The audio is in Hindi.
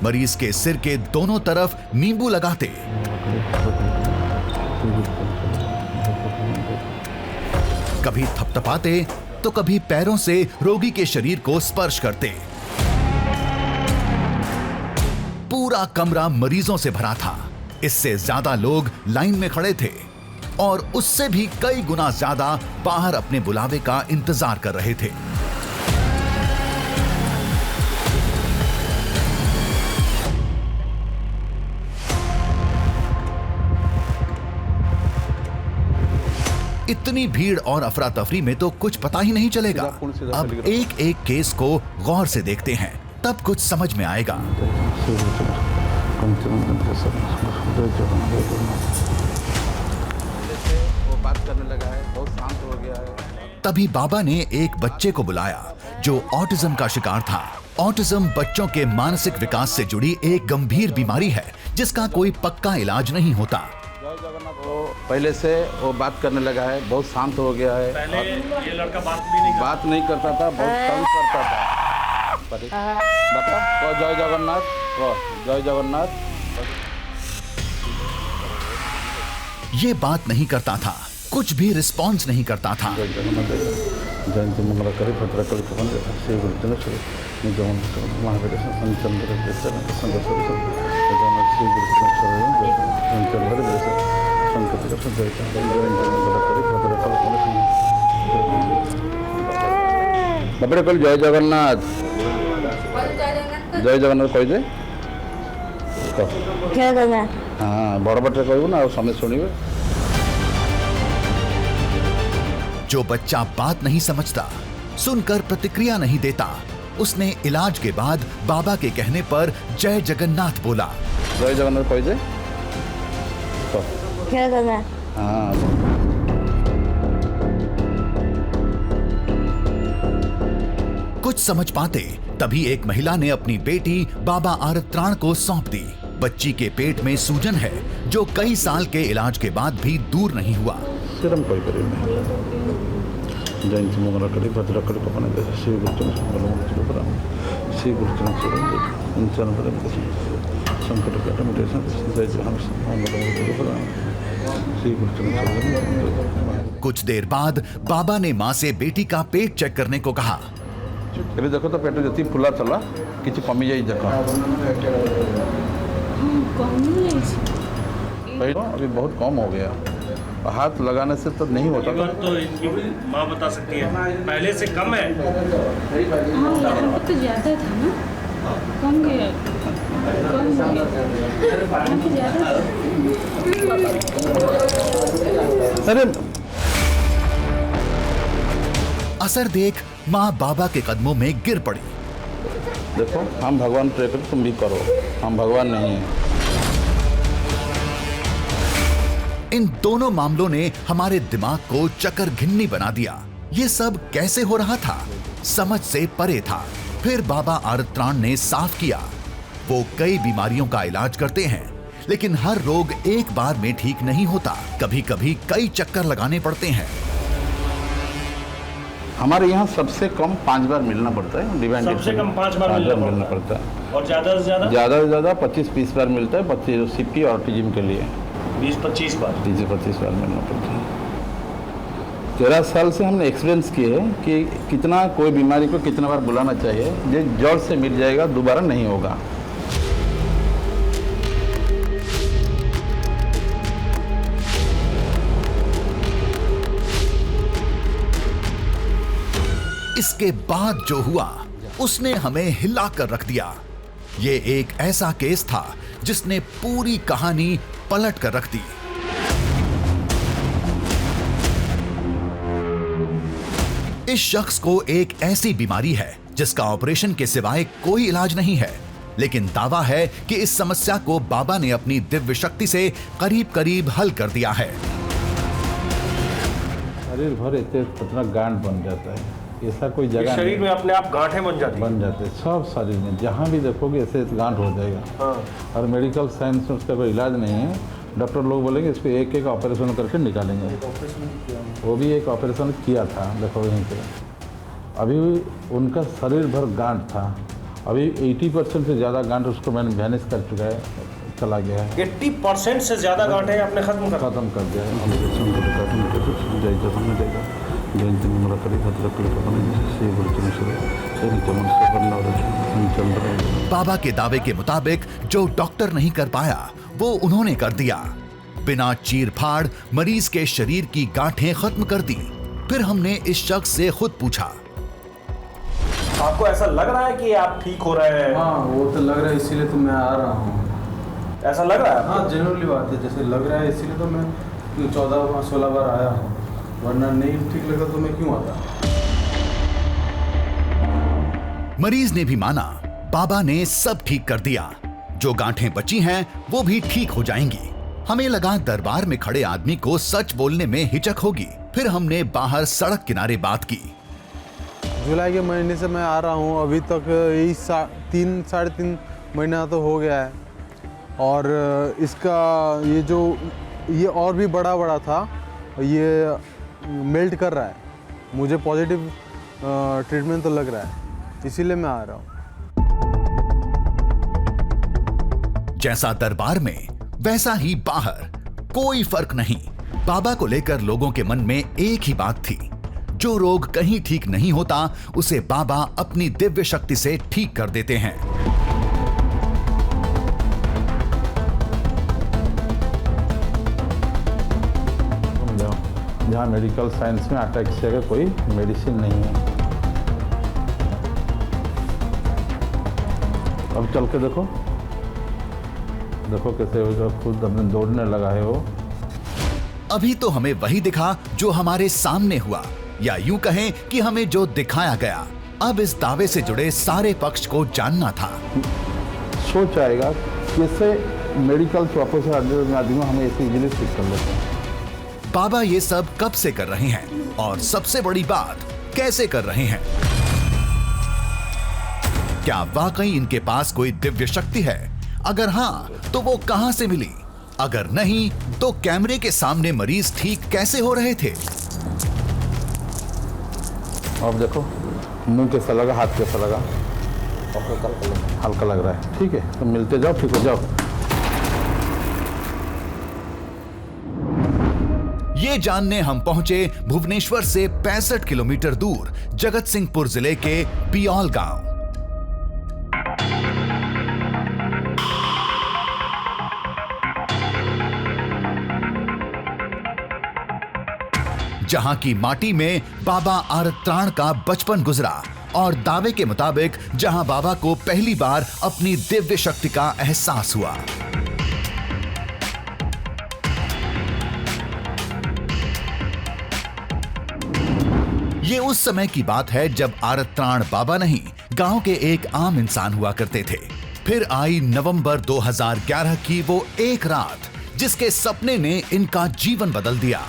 मरीज के सिर के दोनों तरफ नींबू लगाते, कभी थपथपाते तो कभी पैरों से रोगी के शरीर को स्पर्श करते। पूरा कमरा मरीजों से भरा था। इससे ज्यादा लोग लाइन में खड़े थे और उससे भी कई गुना ज्यादा बाहर अपने बुलावे का इंतजार कर रहे थे। इतनी भीड़ और अफरा तफरी में तो कुछ पता ही नहीं चलेगा। अब एक एक केस को गौर से देखते हैं, तब कुछ समझ में आएगा। वो बात करने लगा है, बहुत शांत हो गया है। तभी बाबा ने एक बच्चे को बुलाया जो ऑटिज्म का शिकार था। ऑटिज्म बच्चों के मानसिक विकास से जुड़ी एक गंभीर बीमारी है जिसका कोई पक्का इलाज नहीं होता। वो पहले से वो बात करने लगा है, बहुत शांत हो गया है। पहले ये लड़का बात नहीं करता था, बहुत कम करता था। बता, कहो जय जगन्नाथ, कहो जय जगन्नाथ। ये बात नहीं करता था, कुछ भी रिस्पॉन्स नहीं करता था। जयंती मंगला करे भद्रा कल पवन श्री गुरुजन महावीर बापरे कल जय जगन्नाथ, जय जगन्नाथ कह दे। हाँ बड़ बटे कहू ना, समय शुणे। जो बच्चा बात नहीं समझता, सुनकर प्रतिक्रिया नहीं देता, उसने इलाज के बाद बाबा के कहने पर जय जगन्नाथ बोला। जय जगन्नाथ कह दे। हाँ कुछ समझ पाते तभी एक महिला ने अपनी बेटी बाबा आरत्राण को सौंप दी। बच्ची के पेट में सूजन है जो कई साल के इलाज के बाद भी दूर नहीं हुआ। सिरम कोई करे जयंती मंगला करे भद्रा करे पवन श्री गुरुजन श्री गुरुजन संकट कुछ देर बाद बाबा ने मां से बेटी का पेट चेक करने को कहा। अभी देखो तो पेट जी फुला चला कि कमी जाए देख। अभी बहुत कम हो गया, हाथ लगाने से तो नहीं होता। तो इनकी माँ बता सकती है, पहले से कम है। तो ज्यादा था ना, कम गया, अरे असर देख माँ बाबा के कदमों में गिर पड़ी। देखो हम भगवान प्रे कर, तुम भी करो, हम भगवान नहीं है। इन दोनों मामलों ने हमारे दिमाग को चक्कर घिन्नी बना दिया। ये सब कैसे हो रहा था, समझ से परे था। फिर बाबा आरत्राण ने साफ किया, वो कई बीमारियों का इलाज करते हैं, लेकिन हर रोग एक बार में ठीक नहीं होता। कभी कभी कई चक्कर लगाने पड़ते हैं। हमारे यहाँ सबसे कम 5 बार मिलना पड़ता है। सबसे कम 5 बार मिलना पड़ता है और ज़्यादा से ज़्यादा 25-30 बार मिलता है। बच्चे सीपी और ऑटिज्म के लिए 20-25 बार 20-25 बार मिलना पड़ता है। 13 साल से हमने एक्सपीरियंस किए हैं कि कितना कोई बीमारी को कितना बार बुलाना चाहिए। जो जड़ से मिट जाएगा, दोबारा नहीं होगा। इसके बाद जो हुआ उसने हमें हिला कर रख दिया। ये एक ऐसा केस था जिसने पूरी कहानी पलट कर रख दी। इस शख्स को एक ऐसी बीमारी है जिसका ऑपरेशन के सिवाय कोई इलाज नहीं है, लेकिन दावा है कि इस समस्या को बाबा ने अपनी दिव्य शक्ति से करीब करीब हल कर दिया है। शरीर भर इतने पतला गांठ बन जाता है, ऐसा कोई जगह शरीर में अपने आप गांठें बन जाते हैं। सब शरीर में जहाँ भी देखोगे ऐसे गांठ हो जाएगा। हाँ। और मेडिकल साइंस में उसका कोई इलाज नहीं है। डॉक्टर लोग बोलेंगे इसको एक एक ऑपरेशन करके निकालेंगे। वो भी एक ऑपरेशन किया था, देखो यहीं पे। अभी उनका शरीर भर गांठ था अभी 80% से ज़्यादा गांठ उसको मैंने मैनेज कर चुका है, चला गया है। 80% से ज़्यादा गांठें आपने खत्म कर दिया है। बाबा के दावे के मुताबिक जो डॉक्टर नहीं कर पाया वो उन्होंने कर दिया। बिना चीर फाड़ मरीज के शरीर की गांठें खत्म कर दी। फिर हमने इस शख्स से खुद पूछा, आपको ऐसा लग रहा है कि आप ठीक हो रहे हैं? हाँ, वो तो लग रहा है, इसीलिए तो मैं आ रहा हूँ। ऐसा लग रहा है? हाँ, जनरली बात है, जैसे लग रहा है इसीलिए तो मैं 14-16 बार आया हूँ, वरना नहीं ठीक लगता तो मैं क्यों आता। मरीज ने भी माना, बाबा ने सब ठीक कर दिया। जो गांठें बची हैं वो भी ठीक हो जाएंगी। हमें लगा दरबार में खड़े आदमी को सच बोलने में हिचक होगी। फिर हमने बाहर सड़क किनारे बात की। जुलाई के महीने से मैं आ रहा हूँ, अभी तक यही 3-3.5 महीना तो हो गया है। और इसका ये और भी बड़ा था, ये मेल्ट कर रहा है। मुझे पॉजिटिव ट्रीटमेंट तो लग रहा है, इसीलिए मैं आ रहा हूँ। जैसा दरबार में वैसा ही बाहर, कोई फर्क नहीं। बाबा को लेकर लोगों के मन में एक ही बात थी, जो रोग कहीं ठीक नहीं होता उसे बाबा अपनी दिव्य शक्ति से ठीक कर देते हैं। जहाँ मेडिकल साइंस में अटैक्सिया का कोई मेडिसिन नहीं है। अब चल के देखो कैसे खुद अपने दौड़ने लगा है वो। अभी तो हमें वही दिखा जो हमारे सामने हुआ, या यूं कहें कि हमें जो दिखाया गया। अब इस दावे से जुड़े सारे पक्ष को जानना था। सोच आएगा कैसे मेडिकल प्रोफेसर आदमी हमें ऐसे इजीली ठीक कर लेते हैं। बाबा ये सब कब से कर रहे हैं, और सबसे बड़ी बात, कैसे कर रहे हैं? क्या वाकई इनके पास कोई दिव्य शक्ति है? अगर हाँ, तो वो कहां से मिली? अगर नहीं, तो कैमरे के सामने मरीज ठीक कैसे हो रहे थे? अब देखो, मुंह कैसा लगा, हाथ कैसा लगा, हल्का लग रहा है। ठीक है, तो मिलते जाओ, ठीक हो जाओ। ये जानने हम पहुंचे भुवनेश्वर से 65 किलोमीटर दूर जगत सिंहपुर जिले के पियौल गांव। जहां की माटी में बाबा आरत्राण का बचपन गुजरा, और दावे के मुताबिक जहां बाबा को पहली बार अपनी दिव्य शक्ति का एहसास हुआ। ये उस समय की बात है जब आरत्राण बाबा नहीं, गांव के एक आम इंसान हुआ करते थे। फिर आई नवंबर 2011 की वो एक रात, जिसके सपने ने इनका जीवन बदल दिया।